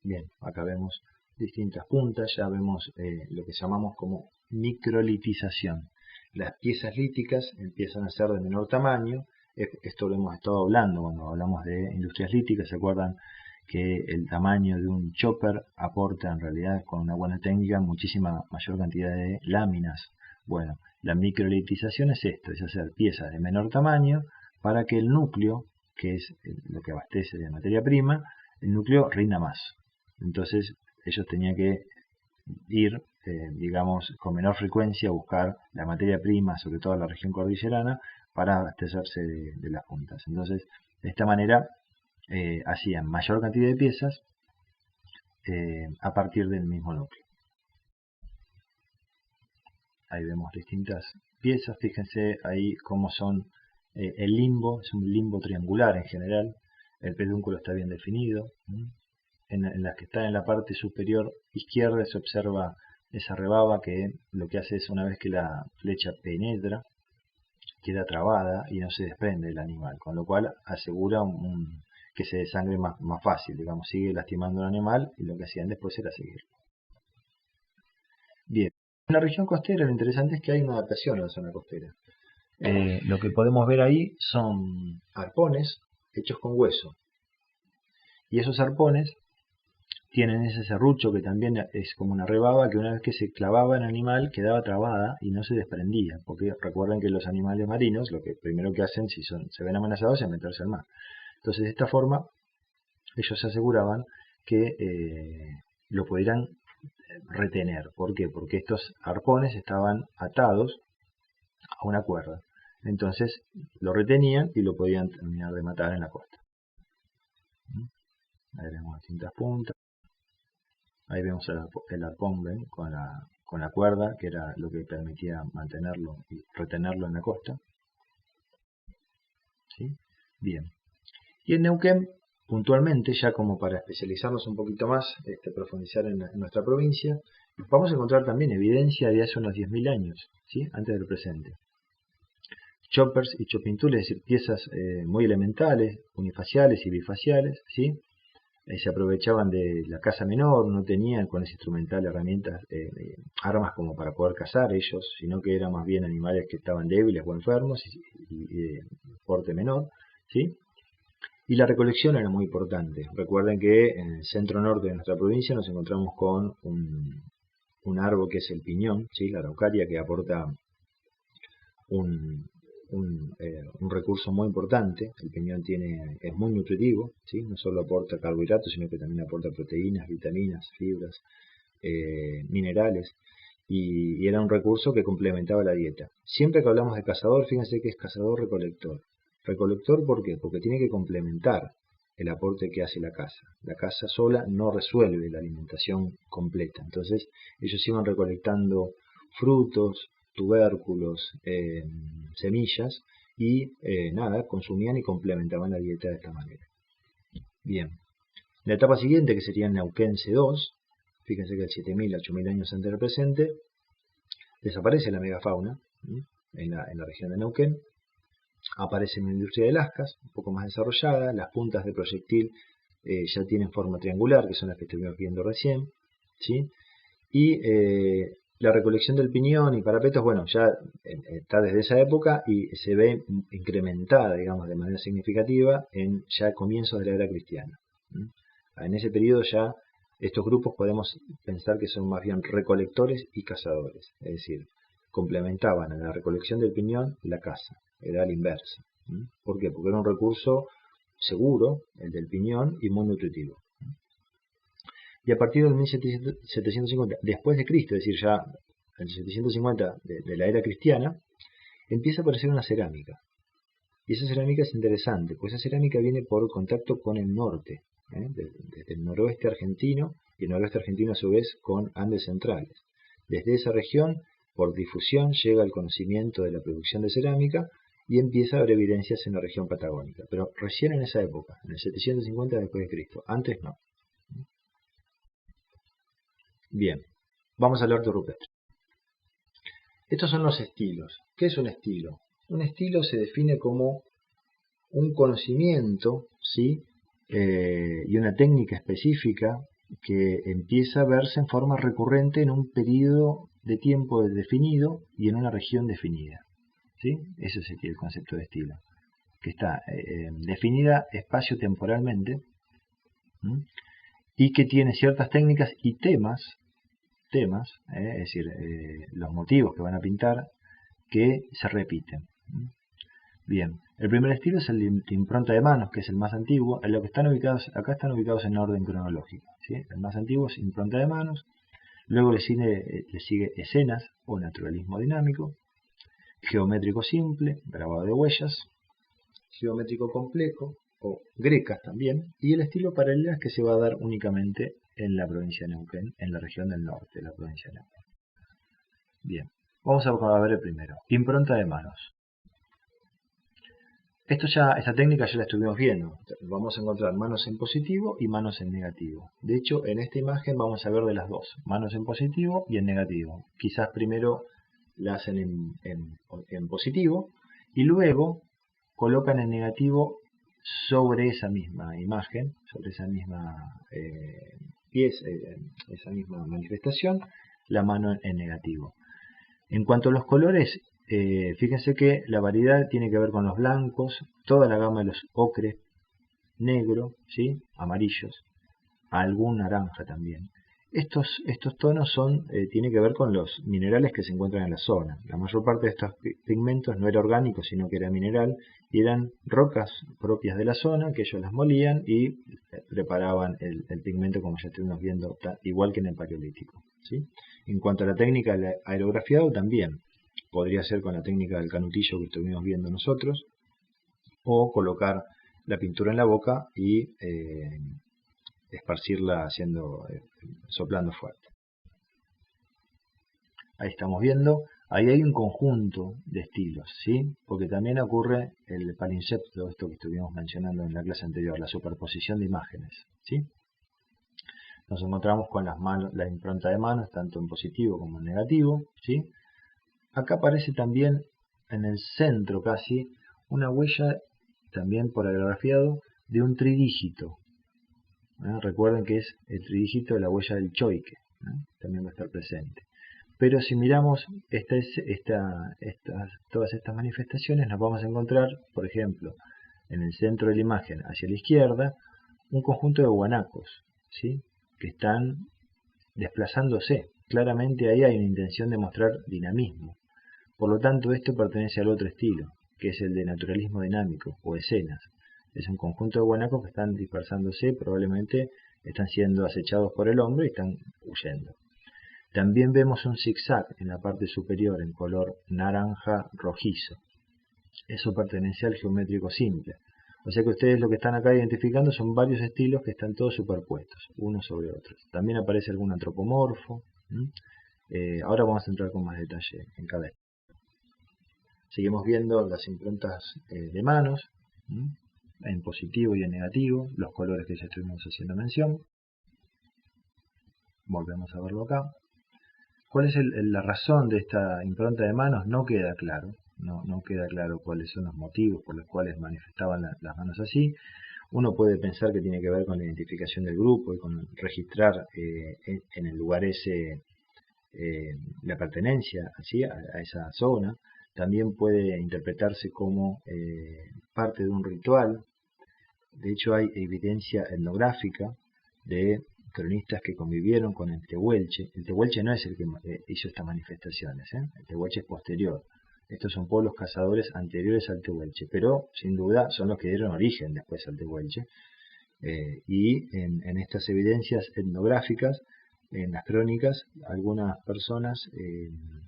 Bien, acá vemos distintas puntas, ya vemos lo que llamamos como microlitización. Las piezas líticas empiezan a ser de menor tamaño. Esto lo hemos estado hablando cuando hablamos de industrias líticas. ¿Se acuerdan que el tamaño de un chopper aporta en realidad, con una buena técnica, muchísima mayor cantidad de láminas? Bueno, la microlitización es esto, es hacer piezas de menor tamaño para que el núcleo, que es lo que abastece de materia prima, el núcleo rinda más. Entonces ellos tenían que ir, digamos, con menor frecuencia a buscar la materia prima, sobre todo en la región cordillerana, para abastecerse de las puntas. Entonces, de esta manera hacían mayor cantidad de piezas a partir del mismo núcleo. Ahí vemos distintas piezas, fíjense ahí cómo son el limbo, es un limbo triangular en general, el pedúnculo está bien definido. En las que está en la parte superior izquierda se observa esa rebaba que lo que hace es, una vez que la flecha penetra, queda trabada y no se desprende del animal, con lo cual asegura que se desangre más fácil, digamos, sigue lastimando al animal y lo que hacían después era seguirlo. Bien, en la región costera lo interesante es que hay una adaptación a la zona costera. Lo que podemos ver ahí son arpones hechos con hueso, y esos arpones tienen ese serrucho que también es como una rebaba, que una vez que se clavaba en el animal quedaba trabada y no se desprendía, porque recuerden que los animales marinos lo que primero que hacen si se ven amenazados es meterse al mar. Entonces, de esta forma ellos se aseguraban que lo pudieran retener. ¿Por qué? Porque estos arpones estaban atados a una cuerda. Entonces lo retenían y lo podían terminar de matar en la costa. Ahí vemos distintas puntas. Ahí vemos el arpón, ¿ven? Con la cuerda, que era lo que permitía mantenerlo y retenerlo en la costa. ¿Sí? Bien. Y en Neuquén, puntualmente, ya como para especializarnos un poquito más, profundizar en nuestra provincia, vamos a encontrar también evidencia de hace unos 10.000 años, ¿sí? Antes del presente. Choppers y chopping tools, es decir, piezas muy elementales, unifaciales y bifaciales, ¿sí? Se aprovechaban de la caza menor, no tenían con ese instrumental herramientas, armas como para poder cazar ellos, sino que eran más bien animales que estaban débiles o enfermos y de porte menor, ¿sí? Y la recolección era muy importante. Recuerden que en el centro norte de nuestra provincia nos encontramos con un árbol que es el piñón, ¿sí? La araucaria, que aporta un recurso muy importante. El piñón es muy nutritivo, ¿sí? No solo aporta carbohidratos, sino que también aporta proteínas, vitaminas, fibras, minerales, y era un recurso que complementaba la dieta. Siempre que hablamos de cazador, fíjense que es cazador-recolector. Recolector, ¿por qué? Porque tiene que complementar el aporte que hace la casa. La casa sola no resuelve la alimentación completa. Entonces ellos iban recolectando frutos, tubérculos, semillas y nada, consumían y complementaban la dieta de esta manera. Bien, la etapa siguiente, que sería el Neuquense II, fíjense que el 7.000 a 8.000 años antes del presente, desaparece la megafauna en la región de Neuquén. Aparece una industria de lascas, un poco más desarrollada, las puntas de proyectil ya tienen forma triangular, que son las que estuvimos viendo recién, ¿sí? Y la recolección del piñón y parapetos, bueno, ya está desde esa época y se ve incrementada, digamos, de manera significativa en ya comienzos de la era cristiana. En ese periodo ya estos grupos podemos pensar que son más bien recolectores y cazadores, es decir, complementaban a la recolección del piñón la caza, era la inversa. ¿Por qué? Porque era un recurso seguro, el del piñón, y muy nutritivo. Y a partir del 1750 después de Cristo, es decir, ya en el 750 de la era cristiana, empieza a aparecer una cerámica. Y esa cerámica es interesante, pues esa cerámica viene por contacto con el norte, desde el noroeste argentino, y el noroeste argentino a su vez con Andes centrales. Desde esa región, por difusión, llega el conocimiento de la producción de cerámica y empieza a haber evidencias en la región patagónica. Pero recién en esa época, en el 750 después de Cristo, antes no. Bien, vamos al arte rupestre. Estos son los estilos. ¿Qué es un estilo? Un estilo se define como un conocimiento, ¿sí? Y una técnica específica que empieza a verse en forma recurrente en un periodo de tiempo definido y en una región definida, ¿sí? Ese es el concepto de estilo, que está definida espacio-temporalmente y que tiene ciertas técnicas y temas, es decir, los motivos que van a pintar, que se repiten. Bien, el primer estilo es el de impronta de manos, que es el más antiguo. En lo que están ubicados, acá están ubicados en orden cronológico, ¿sí? El más antiguo es impronta de manos, luego le sigue escenas o naturalismo dinámico, geométrico simple, grabado de huellas, geométrico complejo o grecas también, y el estilo paralelas que se va a dar únicamente en la provincia de Neuquén, en la región del norte de la provincia de Neuquén. Bien, vamos a ver el primero, impronta de manos. Esta técnica ya la estuvimos viendo. Vamos a encontrar manos en positivo y manos en negativo. De hecho, en esta imagen vamos a ver de las dos, manos en positivo y en negativo. Quizás primero la hacen en positivo y luego colocan en negativo sobre esa misma imagen, sobre esa misma esa misma manifestación, la mano en negativo. En cuanto a los colores, fíjense que la variedad tiene que ver con los blancos, toda la gama de los ocres, negro, ¿sí? Amarillos, algún naranja también. Estos tonos tienen que ver con los minerales que se encuentran en la zona. La mayor parte de estos pigmentos no era orgánico, sino que era mineral, y eran rocas propias de la zona que ellos las molían y preparaban el pigmento, como ya estuvimos viendo, igual que en el paleolítico, ¿sí? En cuanto a la técnica del aerografiado, también podría ser con la técnica del canutillo que estuvimos viendo nosotros, o colocar la pintura en la boca y esparcirla soplando fuerte. Ahí estamos viendo, ahí hay un conjunto de estilos, ¿sí? Porque también ocurre el palimpsesto, esto que estuvimos mencionando en la clase anterior, la superposición de imágenes, ¿sí? Nos encontramos con la impronta de manos, tanto en positivo como en negativo, ¿sí? Acá aparece también en el centro casi una huella, también por aerografiado, de un tridígito. Recuerden que es el tridígito de la huella del choique, también va a estar presente. Pero si miramos todas estas manifestaciones, nos vamos a encontrar, por ejemplo, en el centro de la imagen, hacia la izquierda, un conjunto de guanacos, ¿sí? Que están desplazándose. Claramente ahí hay una intención de mostrar dinamismo. Por lo tanto, esto pertenece al otro estilo, que es el de naturalismo dinámico o escenas. Es un conjunto de guanacos que están dispersándose, probablemente están siendo acechados por el hombre y están huyendo. También vemos un zigzag en la parte superior en color naranja rojizo. Eso pertenece al geométrico simple. O sea que ustedes lo que están acá identificando son varios estilos que están todos superpuestos, unos sobre otros. También aparece algún antropomorfo. Ahora vamos a entrar con más detalle en cada estilo. Seguimos viendo las improntas de manos, en positivo y en negativo, los colores que ya estuvimos haciendo mención. Volvemos a verlo acá. ¿Cuál es la razón de esta impronta de manos? No queda claro. No queda claro cuáles son los motivos por los cuales manifestaban las manos así. Uno puede pensar que tiene que ver con la identificación del grupo y con registrar en el lugar ese la pertenencia así, a esa zona. También puede interpretarse como parte de un ritual. De hecho, hay evidencia etnográfica de cronistas que convivieron con el Tehuelche. El Tehuelche no es el que hizo estas manifestaciones, el Tehuelche es posterior. Estos son pueblos cazadores anteriores al Tehuelche, pero sin duda son los que dieron origen después al Tehuelche. Y en estas evidencias etnográficas, en las crónicas, algunas personas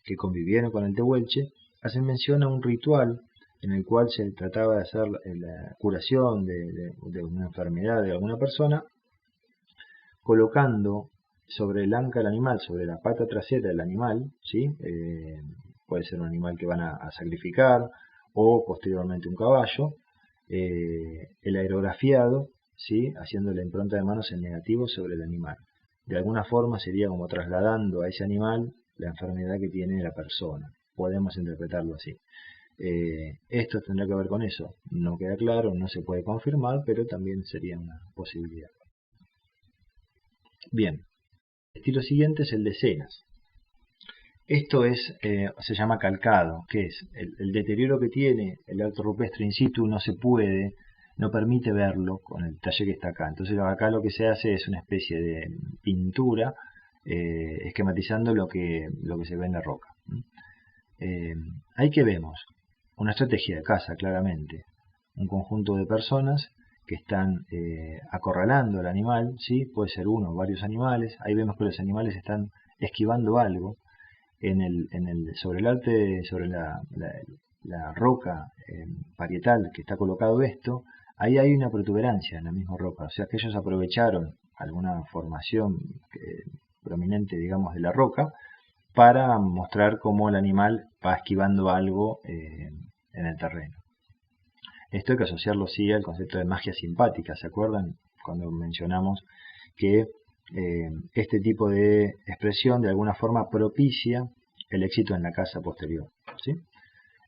que convivieron con el Tehuelche hacen mención a un ritual en el cual se trataba de hacer la curación de una enfermedad de alguna persona, colocando sobre el anca del animal, sobre la pata trasera del animal, ¿sí? Puede ser un animal que van a sacrificar o posteriormente un caballo, el aerografiado, ¿sí? Haciendo la impronta de manos en negativo sobre el animal. De alguna forma sería como trasladando a ese animal la enfermedad que tiene la persona. Podemos interpretarlo así. Esto tendrá que ver con eso. No queda claro, no se puede confirmar, pero también sería una posibilidad. Bien, el estilo siguiente es el de escenas. Esto se llama calcado, que es el deterioro que tiene el arte rupestre in situ no permite verlo con el detalle que está acá. Entonces acá lo que se hace es una especie de pintura esquematizando lo que se ve en la roca. Ahí que vemos una estrategia de caza, claramente. Un conjunto de personas que están acorralando al animal, ¿sí? Puede ser uno o varios animales. Ahí vemos que los animales están esquivando algo. Sobre la roca parietal que está colocado esto, ahí hay una protuberancia en la misma roca. O sea que ellos aprovecharon alguna formación prominente, digamos, de la roca para mostrar cómo el animal va esquivando algo en el terreno. Esto hay que asociarlo sí al concepto de magia simpática. ¿Se acuerdan cuando mencionamos que este tipo de expresión de alguna forma propicia el éxito en la caza posterior? ¿Sí?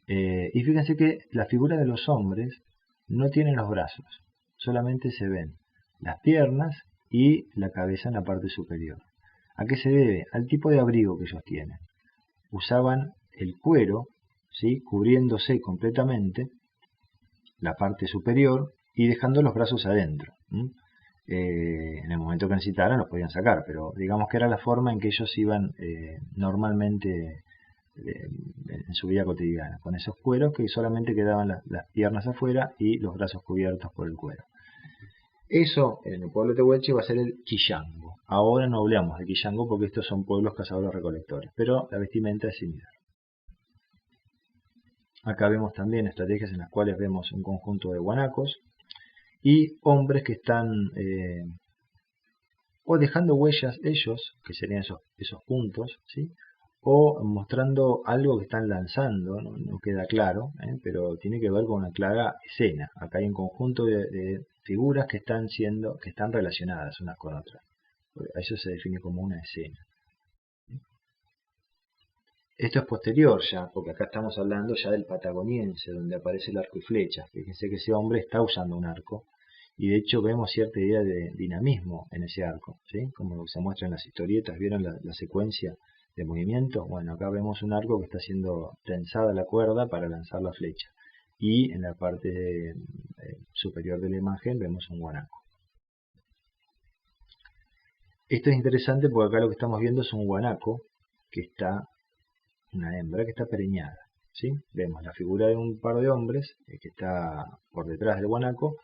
Y fíjense que la figura de los hombres no tienen los brazos, solamente se ven las piernas y la cabeza en la parte superior. ¿A qué se debe? Al tipo de abrigo que ellos tienen. Usaban el cuero, ¿sí? Cubriéndose completamente la parte superior y dejando los brazos adentro. En el momento que necesitaran los podían sacar, pero digamos que era la forma en que ellos iban normalmente en su vida cotidiana, con esos cueros que solamente quedaban las piernas afuera y los brazos cubiertos por el cuero. Eso en el pueblo de Tehuelche va a ser el quillango. Ahora no hablamos de quillango porque estos son pueblos cazadores recolectores, pero la vestimenta es similar. Acá vemos también estrategias en las cuales vemos un conjunto de guanacos y hombres que están o dejando huellas ellos, que serían esos puntos, ¿sí? O mostrando algo que están lanzando, no queda claro, pero tiene que ver con una clara escena. Acá hay un conjunto de figuras que están relacionadas unas con otras. A eso se define como una escena. Esto es posterior ya, porque acá estamos hablando ya del patagoniense, donde aparece el arco y flecha. Fíjense que ese hombre está usando un arco, y de hecho vemos cierta idea de dinamismo en ese arco, ¿sí? Como se muestra en las historietas, ¿vieron la secuencia de movimiento? Bueno, acá vemos un arco que está siendo tensada la cuerda para lanzar la flecha. Y en la parte superior de la imagen vemos un guanaco. Esto es interesante porque acá lo que estamos viendo es un guanaco que está, una hembra que está preñada, ¿sí? Vemos la figura de un par de hombres que está por detrás del guanaco,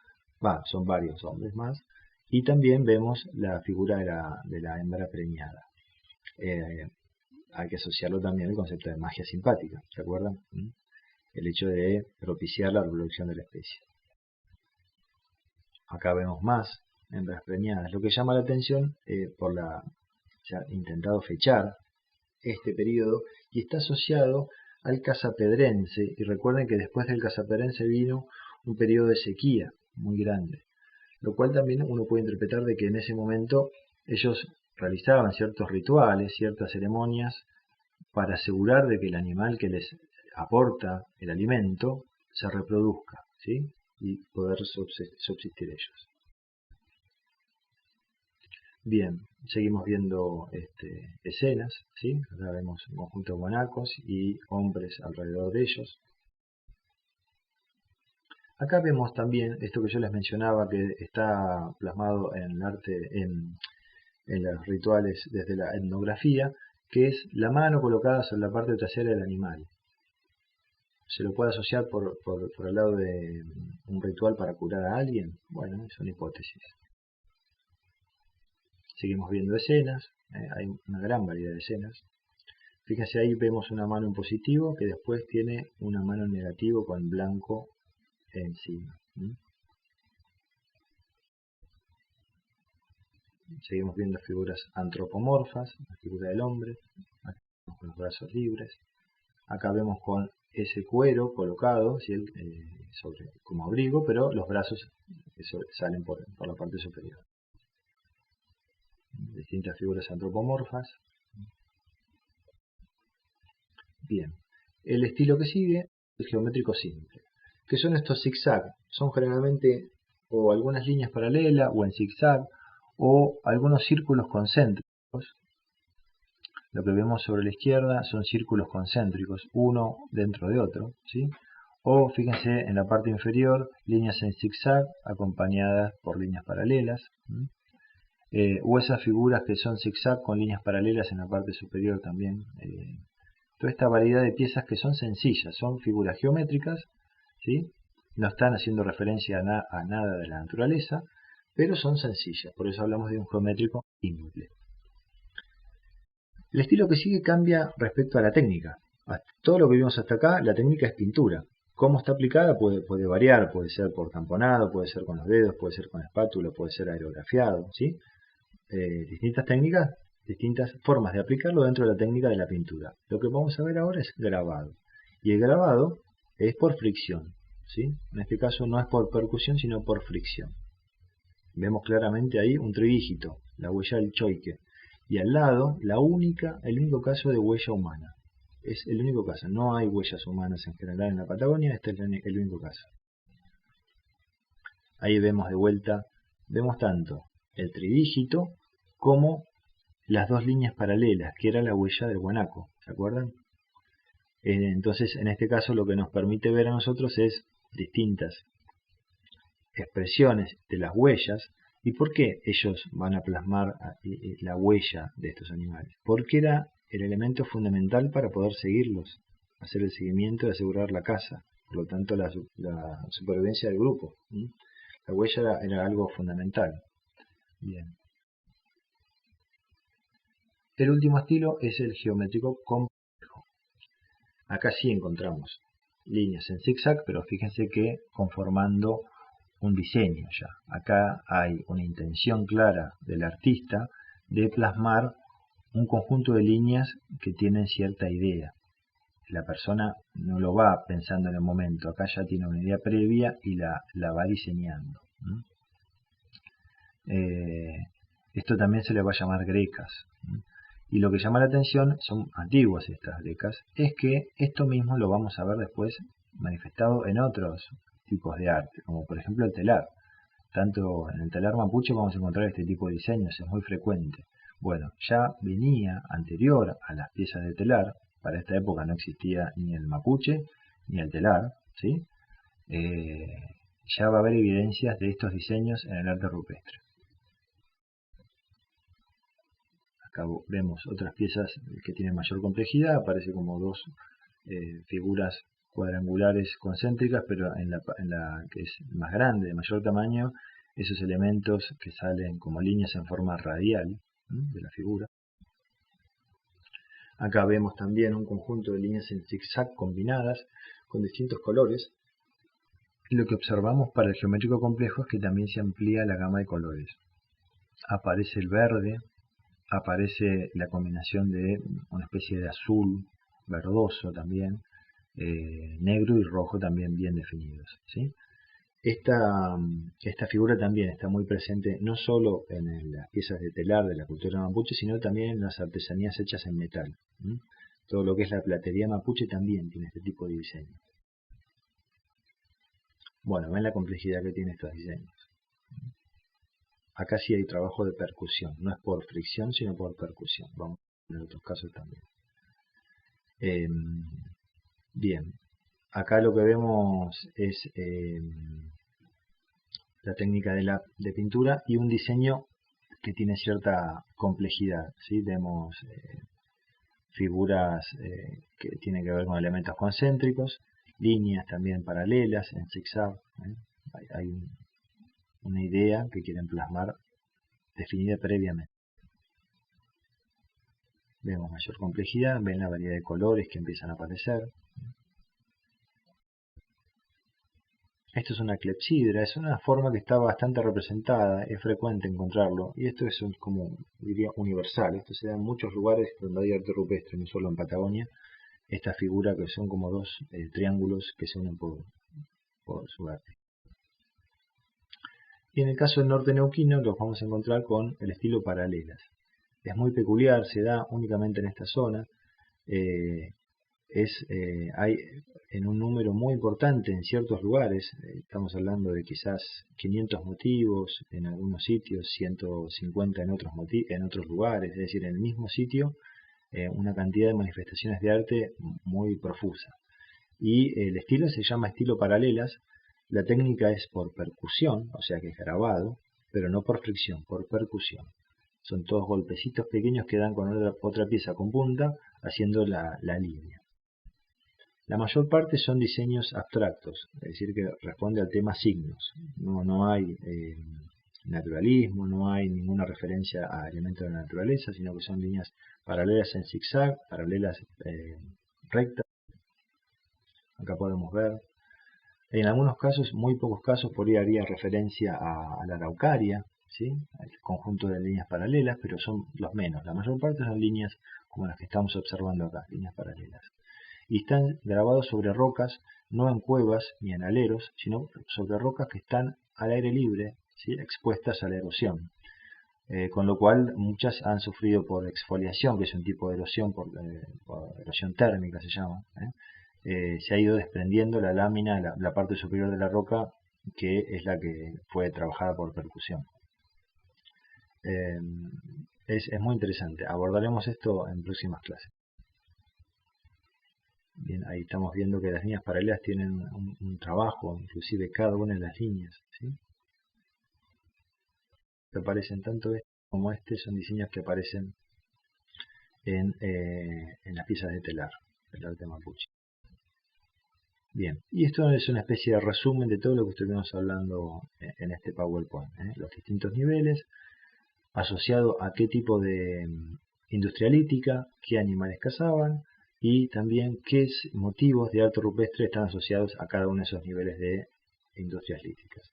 son varios hombres más, y también vemos la figura de la hembra preñada. Hay que asociarlo también al concepto de magia simpática, ¿se acuerdan? el hecho de propiciar la reproducción de la especie. Acá vemos más hembras preñadas. Lo que llama la atención se ha intentado fechar este periodo y está asociado al Casapedrense, y recuerden que después del Casapedrense vino un periodo de sequía muy grande, lo cual también uno puede interpretar de que en ese momento ellos realizaban ciertos rituales, ciertas ceremonias para asegurar de que el animal que les aporta el alimento se reproduzca, ¿sí? Y poder subsistir ellos. Bien, seguimos viendo escenas, ¿sí? Acá vemos un conjunto de guanacos y hombres alrededor de ellos. Acá vemos también esto que yo les mencionaba, que está plasmado en el arte, en los rituales desde la etnografía, que es la mano colocada sobre la parte trasera del animal. ¿Se lo puede asociar por el lado de un ritual para curar a alguien? Bueno, es una hipótesis. Seguimos viendo escenas, hay una gran variedad de escenas. Fíjense, ahí vemos una mano en positivo que después tiene una mano en negativo con blanco encima. Seguimos viendo figuras antropomorfas, la figura del hombre, acá vemos con los brazos libres. Acá vemos con ese cuero colocado, ¿sí? Como abrigo, pero los brazos salen por la parte superior. Distintas figuras antropomorfas. Bien, el estilo que sigue es geométrico simple. ¿Qué son estos zigzag? Son generalmente o algunas líneas paralelas o en zigzag o algunos círculos concéntricos. Lo que vemos sobre la izquierda son círculos concéntricos, uno dentro de otro, ¿sí? O fíjense en la parte inferior, líneas en zigzag acompañadas por líneas paralelas. O esas figuras que son zigzag con líneas paralelas en la parte superior también. Toda esta variedad de piezas que son sencillas, son figuras geométricas, ¿sí? No están haciendo referencia a nada de la naturaleza, pero son sencillas, por eso hablamos de un geométrico simple. El estilo que sigue cambia respecto a la técnica. Todo lo que vimos hasta acá, la técnica es pintura. Cómo está aplicada puede variar, puede ser por tamponado, puede ser con los dedos, puede ser con espátula, puede ser aerografiado, ¿sí? Distintas técnicas, distintas formas de aplicarlo dentro de la técnica de la pintura. Lo que vamos a ver ahora es grabado. Y el grabado es por fricción, ¿sí? En este caso no es por percusión, sino por fricción. Vemos claramente ahí un tridígito, la huella del choique. Y al lado, el único caso de huella humana. Es el único caso. No hay huellas humanas en general en la Patagonia, este es el único caso. Ahí vemos de vuelta, vemos tanto el tridígito como las dos líneas paralelas, que era la huella del guanaco, ¿se acuerdan? Entonces, en este caso lo que nos permite ver a nosotros es distintas expresiones de las huellas. ¿Y por qué ellos van a plasmar la huella de estos animales? Porque era el elemento fundamental para poder seguirlos, hacer el seguimiento y asegurar la caza, por lo tanto la supervivencia del grupo. La huella era algo fundamental. Bien. El último estilo es el geométrico complejo. Acá sí encontramos líneas en zigzag, pero fíjense que conformando un diseño ya. Acá hay una intención clara del artista de plasmar un conjunto de líneas que tienen cierta idea. La persona no lo va pensando en el momento, acá ya tiene una idea previa y la va diseñando. Esto también se le va a llamar grecas. Y lo que llama la atención, son antiguas estas grecas, es que esto mismo lo vamos a ver después manifestado en otros tipos de arte, como por ejemplo el telar. Tanto en el telar mapuche vamos a encontrar este tipo de diseños, es muy frecuente. Bueno, ya venía anterior a las piezas de telar, para esta época no existía ni el mapuche ni el telar, ¿sí? Ya va a haber evidencias de estos diseños en el arte rupestre. Acá vemos otras piezas que tienen mayor complejidad, aparece como dos figuras cuadrangulares concéntricas, pero en la que es más grande, de mayor tamaño, esos elementos que salen como líneas en forma radial de la figura. Acá vemos también un conjunto de líneas en zigzag combinadas, con distintos colores. Lo que observamos para el geométrico complejo es que también se amplía la gama de colores. Aparece el verde, aparece la combinación de una especie de azul verdoso también, negro y rojo también bien definidos, ¿sí? Esta figura también está muy presente no solo en las piezas de telar de la cultura mapuche, sino también en las artesanías hechas en metal. Todo lo que es la platería mapuche también tiene este tipo de diseño. Bueno, ven la complejidad que tienen estos diseños. Acá sí hay trabajo de percusión, no es por fricción, sino por percusión. Vamos a ver en otros casos también. Bien, acá lo que vemos es la técnica de pintura y un diseño que tiene cierta complejidad, ¿sí? Vemos figuras que tienen que ver con elementos concéntricos, líneas también paralelas en zigzag. Hay una idea que quieren plasmar definida previamente. Vemos mayor complejidad, ven la variedad de colores que empiezan a aparecer. Esto es una clepsidra, es una forma que está bastante representada, es frecuente encontrarlo, y esto es como, diría, universal. Esto se da en muchos lugares donde hay arte rupestre, no solo en Patagonia. Esta figura que son como dos triángulos que se unen por su arte. Y en el caso del norte neuquino los vamos a encontrar con el estilo paralelas. Es muy peculiar, se da únicamente en esta zona. Hay en un número muy importante en ciertos lugares, estamos hablando de quizás 500 motivos en algunos sitios, 150 en otros lugares, es decir, en el mismo sitio una cantidad de manifestaciones de arte muy profusa. Y el estilo se llama estilo paralelas. La técnica es por percusión, o sea que es grabado, pero no por fricción, por percusión. Son todos golpecitos pequeños que dan con otra pieza con punta, haciendo la línea. La mayor parte son diseños abstractos, es decir, que responde al tema signos. No hay naturalismo, no hay ninguna referencia a elementos de la naturaleza, sino que son líneas paralelas en zigzag, paralelas rectas. Acá podemos ver. En algunos casos, muy pocos casos, por ahí haría referencia a la araucaria, ¿sí? Al conjunto de líneas paralelas, pero son los menos. La mayor parte son líneas como las que estamos observando acá, líneas paralelas. Y están grabados sobre rocas, no en cuevas ni en aleros, sino sobre rocas que están al aire libre, ¿sí? Expuestas a la erosión. Con lo cual muchas han sufrido por exfoliación, que es un tipo de erosión, por erosión térmica se llama. Se ha ido desprendiendo la lámina, la parte superior de la roca, que es la que fue trabajada por percusión. Es muy interesante, abordaremos esto en próximas clases. Bien, ahí estamos viendo que las líneas paralelas tienen un trabajo, inclusive cada una de las líneas, ¿sí? Que aparecen tanto este como este, son diseños que aparecen en las piezas de telar del arte mapuche. Bien, y esto es una especie de resumen de todo lo que estuvimos hablando en este PowerPoint, los distintos niveles, asociado a qué tipo de industria lítica, qué animales cazaban, y también qué motivos de arte rupestre están asociados a cada uno de esos niveles de industrias líticas.